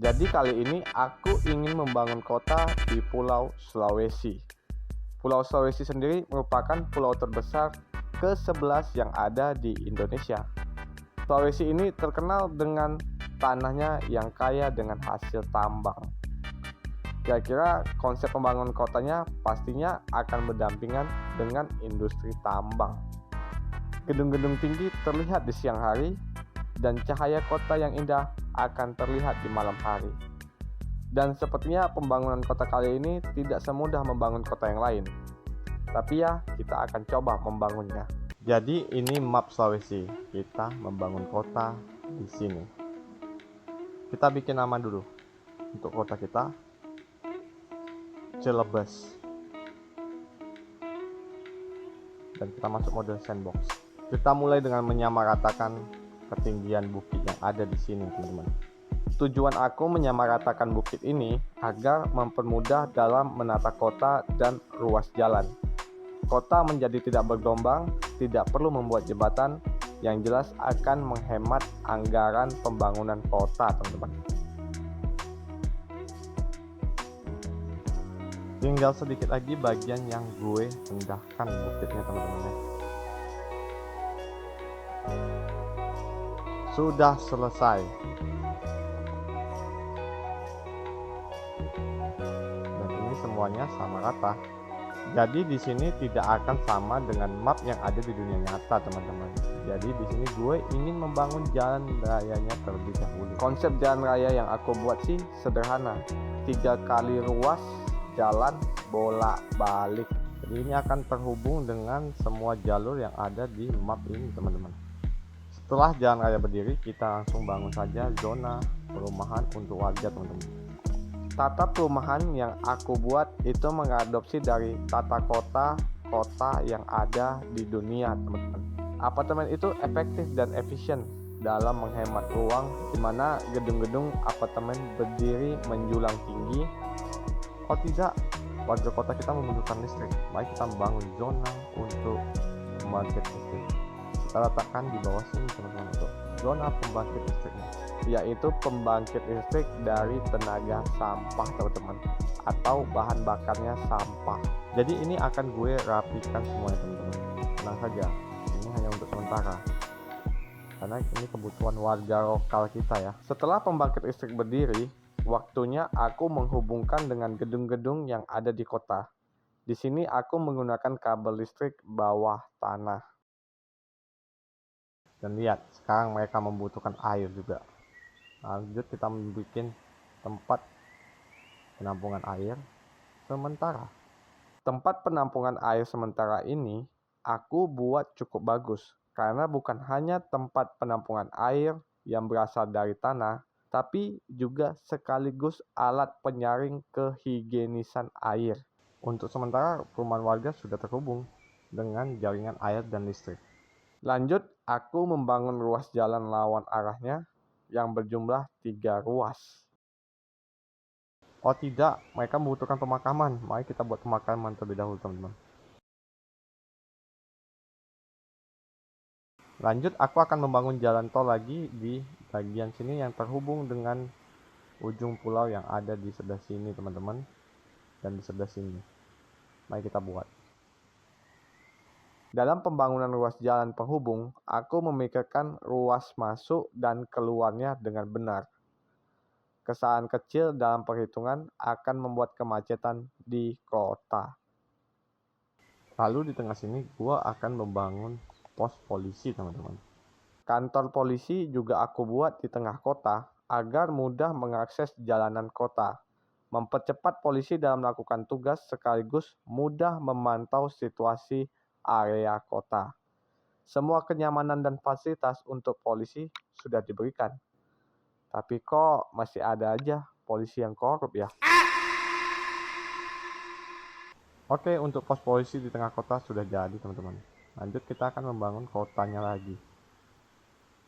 Jadi kali ini aku ingin membangun kota di Pulau Sulawesi. Pulau Sulawesi sendiri merupakan pulau terbesar ke-11 yang ada di Indonesia. Sulawesi ini terkenal dengan tanahnya yang kaya dengan hasil tambang. Kira-kira konsep pembangunan kotanya pastinya akan berdampingan dengan industri tambang. Gedung-gedung tinggi terlihat di siang hari, dan cahaya kota yang indah akan terlihat di malam hari. Dan sepertinya pembangunan kota kali ini tidak semudah membangun kota yang lain. Tapi ya, kita akan coba membangunnya. Jadi ini map Sulawesi. Kita membangun kota di sini. Kita bikin nama dulu untuk kota kita. Celebes. Dan kita masuk mode sandbox. Kita mulai dengan menyamaratakan ketinggian bukit yang ada di sini, teman-teman. Tujuan aku menyamaratakan bukit ini agar mempermudah dalam menata kota dan ruas jalan. Kota menjadi tidak bergelombang, tidak perlu membuat jembatan, yang jelas akan menghemat anggaran pembangunan kota, teman-teman. Tinggal sedikit lagi bagian yang gue rendahkan bukitnya, teman-teman. Sudah selesai. Dan ini semuanya sama rata. Jadi di sini tidak akan sama dengan map yang ada di dunia nyata, teman-teman. Jadi di sini gue ingin membangun jalan rayanya terlebih dahulu. Konsep jalan raya yang aku buat sih sederhana. 3 kali ruas jalan bolak-balik. Jadi ini akan terhubung dengan semua jalur yang ada di map ini, teman-teman. Setelah jalan raya berdiri, kita langsung bangun saja zona perumahan untuk warga, teman-teman. Tata perumahan yang aku buat itu mengadopsi dari tata kota yang ada di dunia, teman-teman. Apartemen itu efektif dan efisien dalam menghemat ruang, di mana gedung-gedung apartemen berdiri menjulang tinggi. Oh tidak, warga kota kita membutuhkan listrik. Mari kita membangun zona untuk pembangkit listrik. Kita letakkan di bawah sini, teman-teman, untuk zona pembangkit listriknya, yaitu pembangkit listrik dari tenaga sampah, teman-teman, atau bahan bakarnya sampah. Jadi ini akan gue rapikan semuanya, teman-teman. Tenang saja, ini hanya untuk sementara, karena ini kebutuhan warga lokal kita ya. Setelah pembangkit listrik berdiri, waktunya aku menghubungkan dengan gedung-gedung yang ada di kota. Di sini aku menggunakan kabel listrik bawah tanah. Dan lihat, sekarang mereka membutuhkan air juga. Lanjut kita membuat tempat penampungan air sementara. Tempat penampungan air sementara ini aku buat cukup bagus, karena bukan hanya tempat penampungan air yang berasal dari tanah, tapi juga sekaligus alat penyaring kehigienisan air. Untuk sementara, perumahan warga sudah terhubung dengan jaringan air dan listrik. Lanjut, aku membangun ruas jalan lawan arahnya yang berjumlah 3 ruas. Oh tidak, mereka membutuhkan pemakaman. Mari kita buat pemakaman terlebih dahulu, teman-teman. Lanjut, aku akan membangun jalan tol lagi di bagian sini yang terhubung dengan ujung pulau yang ada di sebelah sini, teman-teman. Dan di sebelah sini. Mari kita buat. Dalam pembangunan ruas jalan penghubung, aku memikirkan ruas masuk dan keluarnya dengan benar. Kesalahan kecil dalam perhitungan akan membuat kemacetan di kota. Lalu di tengah sini, gua akan membangun pos polisi, teman-teman. Kantor polisi juga aku buat di tengah kota agar mudah mengakses jalanan kota. Mempercepat polisi dalam melakukan tugas sekaligus mudah memantau situasi area kota. Semua kenyamanan dan fasilitas untuk polisi sudah diberikan. Tapi kok masih ada aja polisi yang korup ya? Oke, untuk pos polisi di tengah kota sudah jadi, teman-teman. Lanjut kita akan membangun kotanya lagi.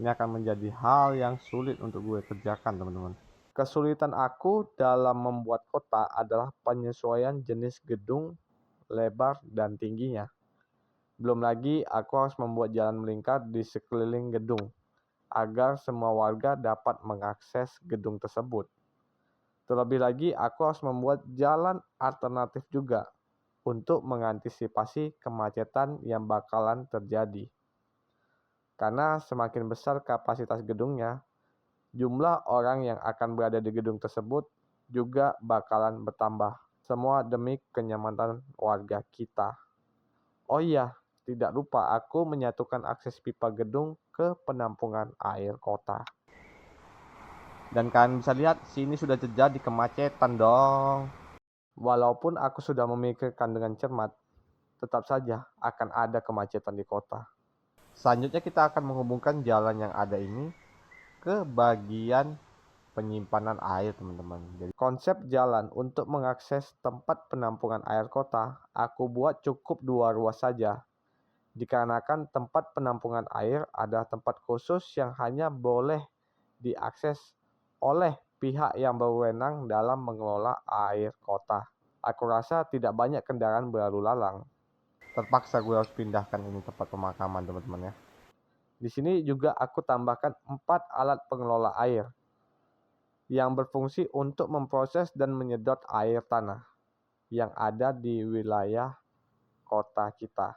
Ini akan menjadi hal yang sulit untuk gue kerjakan, teman-teman. Kesulitan aku dalam membuat kota adalah penyesuaian jenis gedung, lebar, dan tingginya. Belum lagi aku harus membuat jalan melingkar di sekeliling gedung, agar semua warga dapat mengakses gedung tersebut. Terlebih lagi, aku harus membuat jalan alternatif juga untuk mengantisipasi kemacetan yang bakalan terjadi. Karena semakin besar kapasitas gedungnya, jumlah orang yang akan berada di gedung tersebut juga bakalan bertambah. Semua demi kenyamanan warga kita. Oh iya, tidak lupa aku menyatukan akses pipa gedung ke penampungan air kota. Dan kalian bisa lihat, sini sudah terjadi kemacetan dong. Walaupun aku sudah memikirkan dengan cermat, tetap saja akan ada kemacetan di kota. Selanjutnya kita akan menghubungkan jalan yang ada ini ke bagian penyimpanan air, teman-teman. Jadi konsep jalan untuk mengakses tempat penampungan air kota, aku buat cukup 2 ruas saja. Dikarenakan tempat penampungan air adalah tempat khusus yang hanya boleh diakses oleh pihak yang berwenang dalam mengelola air kota. Aku rasa tidak banyak kendaraan berlalu lalang. Terpaksa gue harus pindahkan ini tempat pemakaman, teman-teman ya. Di sini juga aku tambahkan 4 alat pengelola air yang berfungsi untuk memproses dan menyedot air tanah yang ada di wilayah kota kita.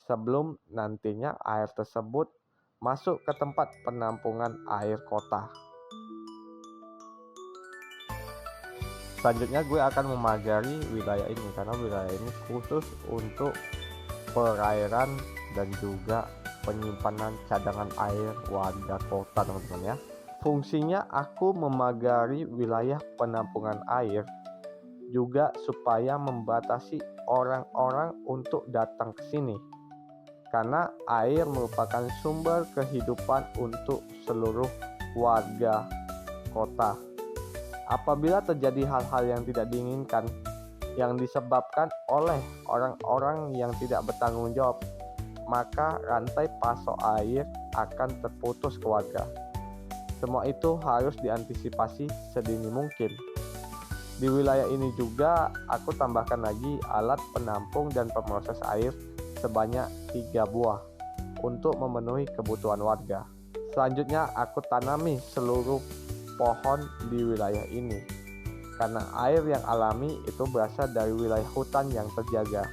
Sebelum nantinya air tersebut masuk ke tempat penampungan air kota. Selanjutnya gue akan memagari wilayah ini karena wilayah ini khusus untuk perairan dan juga penyimpanan cadangan air warga kota, teman-teman ya. Fungsinya aku memagari wilayah penampungan air juga supaya membatasi orang-orang untuk datang ke sini. Karena air merupakan sumber kehidupan untuk seluruh warga kota. Apabila terjadi hal-hal yang tidak diinginkan yang disebabkan oleh orang-orang yang tidak bertanggung jawab, maka rantai pasok air akan terputus ke warga. Semua itu harus diantisipasi sedini mungkin. Di wilayah ini juga aku tambahkan lagi alat penampung dan pemroses air sebanyak 3 buah untuk memenuhi kebutuhan warga. Selanjutnya aku tanami seluruh pohon di wilayah ini karena air yang alami itu berasal dari wilayah hutan yang terjaga.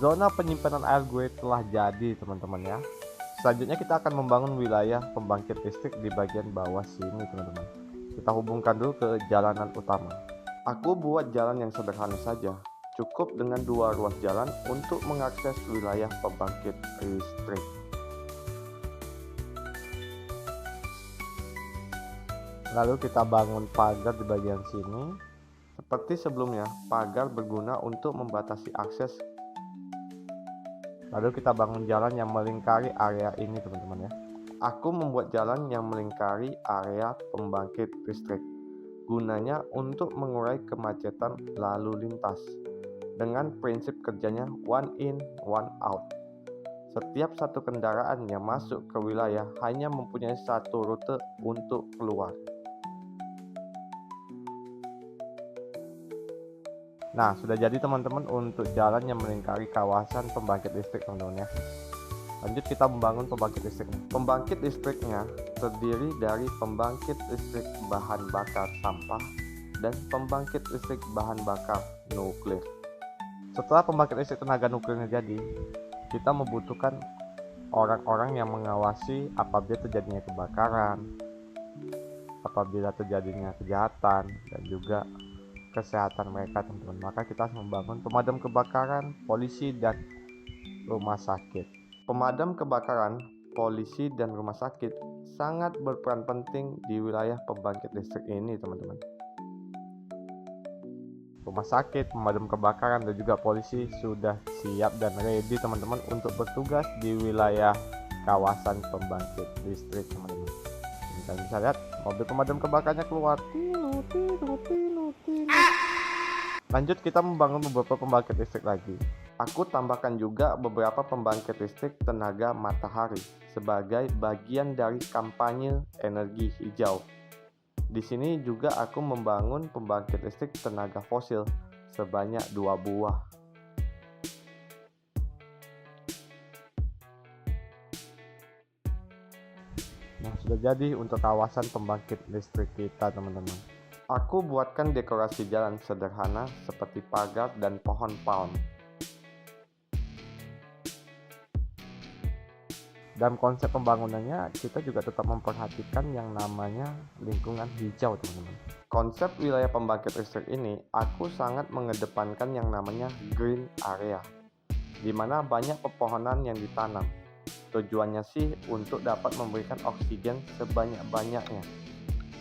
Zona penyimpanan air gue telah jadi, teman-teman ya. Selanjutnya kita akan membangun wilayah pembangkit listrik di bagian bawah sini, teman-teman. Kita hubungkan dulu ke jalanan utama. Aku buat jalan yang sederhana saja, cukup dengan 2 ruas jalan untuk mengakses wilayah pembangkit listrik. Lalu kita bangun pagar di bagian sini. Seperti sebelumnya, pagar berguna untuk membatasi akses. Lalu kita bangun jalan yang melingkari area ini, teman-teman ya. Aku membuat jalan yang melingkari area pembangkit listrik. Gunanya untuk mengurai kemacetan lalu lintas. Dengan prinsip kerjanya one in, one out. Setiap satu kendaraan yang masuk ke wilayah hanya mempunyai satu rute untuk keluar. Nah, sudah jadi teman-teman untuk jalan yang melingkari kawasan pembangkit listrik, teman-teman ya. Lanjut kita membangun pembangkit listrik. Pembangkit listriknya terdiri dari pembangkit listrik bahan bakar sampah dan pembangkit listrik bahan bakar nuklir. Setelah pembangkit listrik tenaga nuklirnya jadi, kita membutuhkan orang-orang yang mengawasi apabila terjadinya kebakaran, apabila terjadinya kejahatan, dan juga kesehatan mereka, teman-teman. Maka kita harus membangun pemadam kebakaran, polisi, dan rumah sakit. Pemadam kebakaran, polisi, dan rumah sakit sangat berperan penting di wilayah pembangkit listrik ini, teman-teman. Rumah sakit, pemadam kebakaran, dan juga polisi sudah siap dan ready, teman-teman, untuk bertugas di wilayah kawasan pembangkit listrik, teman-teman. Kalian bisa lihat mobil pemadam kebakarannya keluar. Lanjut kita membangun beberapa pembangkit listrik lagi. Aku tambahkan juga beberapa pembangkit listrik tenaga matahari sebagai bagian dari kampanye energi hijau. Di sini juga aku membangun pembangkit listrik tenaga fosil sebanyak 2 buah. Nah, sudah jadi untuk kawasan pembangkit listrik kita, teman-teman. Aku buatkan dekorasi jalan sederhana seperti pagar dan pohon palm. Dalam konsep pembangunannya, kita juga tetap memperhatikan yang namanya lingkungan hijau, teman-teman. Konsep wilayah pembangkit listrik ini, aku sangat mengedepankan yang namanya green area, di mana banyak pepohonan yang ditanam. Tujuannya sih untuk dapat memberikan oksigen sebanyak-banyaknya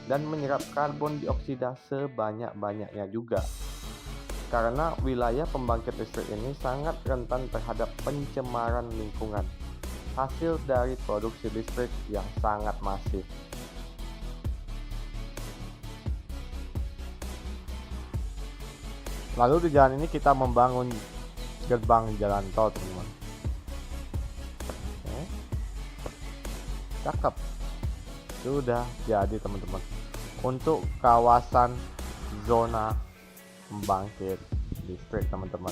dan menyerap karbon dioksida sebanyak-banyaknya juga. Karena wilayah pembangkit listrik ini sangat rentan terhadap pencemaran lingkungan hasil dari produksi listrik yang sangat masif. Lalu di jalan ini kita membangun gerbang jalan tol, teman-teman. Oke. Cakep. Sudah jadi, teman-teman. Untuk kawasan zona pembangkit listrik, teman-teman.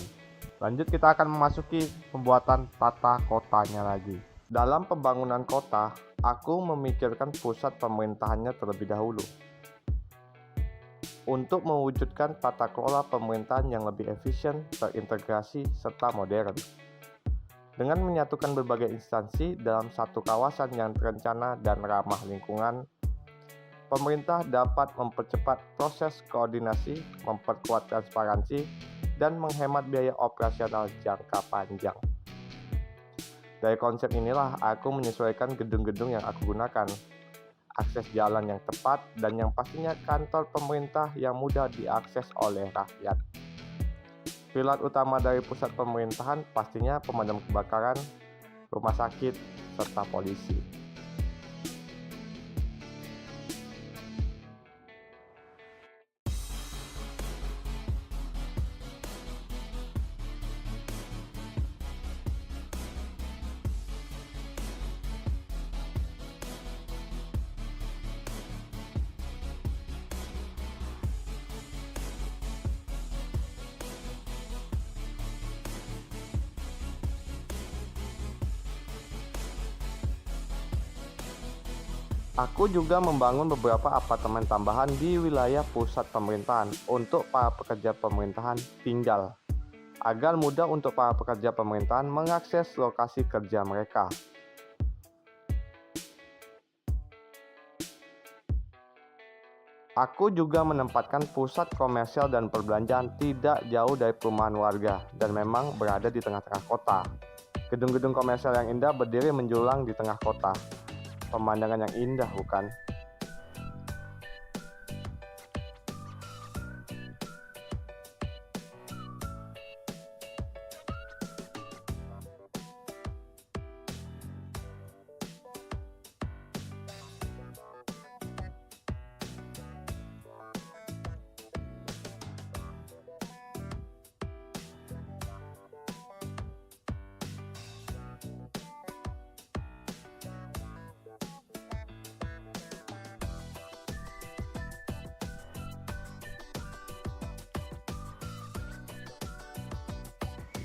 Lanjut, kita akan memasuki pembuatan tata kotanya lagi. Dalam pembangunan kota, aku memikirkan pusat pemerintahannya terlebih dahulu. Untuk mewujudkan tata kelola pemerintahan yang lebih efisien, terintegrasi, serta modern. Dengan menyatukan berbagai instansi dalam satu kawasan yang terencana dan ramah lingkungan, pemerintah dapat mempercepat proses koordinasi, memperkuat transparansi, dan menghemat biaya operasional jangka panjang. Dari konsep inilah aku menyesuaikan gedung-gedung yang aku gunakan, akses jalan yang tepat, dan yang pastinya kantor pemerintah yang mudah diakses oleh rakyat. Pilar utama dari pusat pemerintahan pastinya pemadam kebakaran, rumah sakit, serta polisi. Aku juga membangun beberapa apartemen tambahan di wilayah pusat pemerintahan untuk para pekerja pemerintahan tinggal, agar mudah untuk para pekerja pemerintahan mengakses lokasi kerja mereka. Aku juga menempatkan pusat komersial dan perbelanjaan tidak jauh dari perumahan warga dan memang berada di tengah-tengah kota. Gedung-gedung komersial yang indah berdiri menjulang di tengah kota. Pemandangan yang indah, bukan?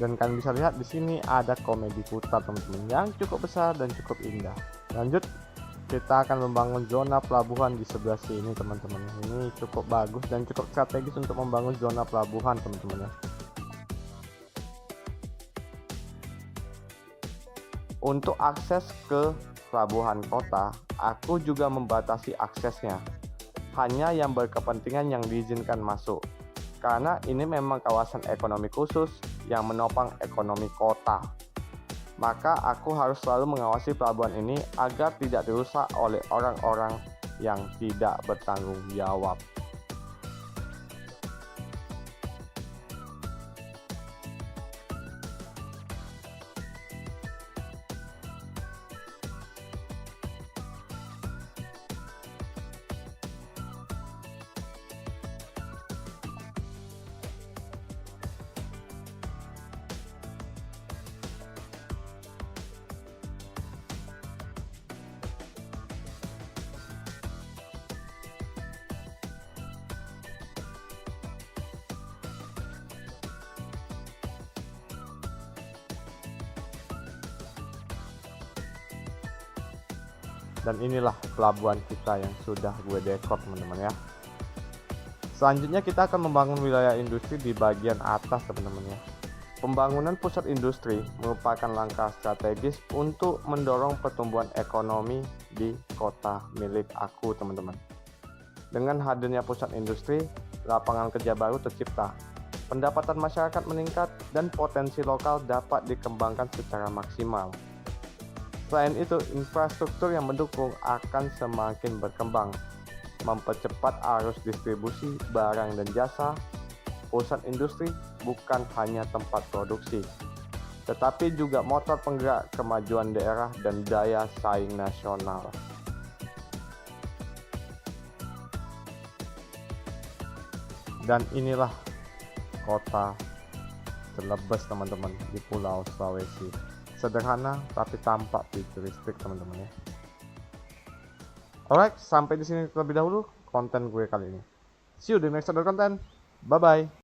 Dan kalian bisa lihat di sini ada komedi putar, teman-teman, yang cukup besar dan cukup indah. Lanjut, kita akan membangun zona pelabuhan di sebelah sini, teman-teman. Ini cukup bagus dan cukup strategis untuk membangun zona pelabuhan, teman-teman ya. Untuk akses ke pelabuhan kota, aku juga membatasi aksesnya. Hanya yang berkepentingan yang diizinkan masuk. Karena ini memang kawasan ekonomi khusus yang menopang ekonomi kota. Maka aku harus selalu mengawasi pelabuhan ini agar tidak dirusak oleh orang-orang yang tidak bertanggung jawab. Dan inilah pelabuhan kita yang sudah gue dekor teman-teman ya. Selanjutnya kita akan membangun wilayah industri di bagian atas teman-teman ya. Pembangunan pusat industri merupakan langkah strategis untuk mendorong pertumbuhan ekonomi di kota milik aku teman-teman. Dengan hadirnya pusat industri, lapangan kerja baru tercipta, pendapatan masyarakat meningkat, dan potensi lokal dapat dikembangkan secara maksimal. Selain itu, infrastruktur yang mendukung akan semakin berkembang, mempercepat arus distribusi barang dan jasa. Pusat industri bukan hanya tempat produksi, tetapi juga motor penggerak kemajuan daerah dan daya saing nasional. Dan inilah kota Celebes teman-teman di Pulau Sulawesi. Sederhana tapi tampak futuristik teman-teman ya. Alright, sampai di sini terlebih dahulu konten gue kali ini. See you di next other content. Bye bye.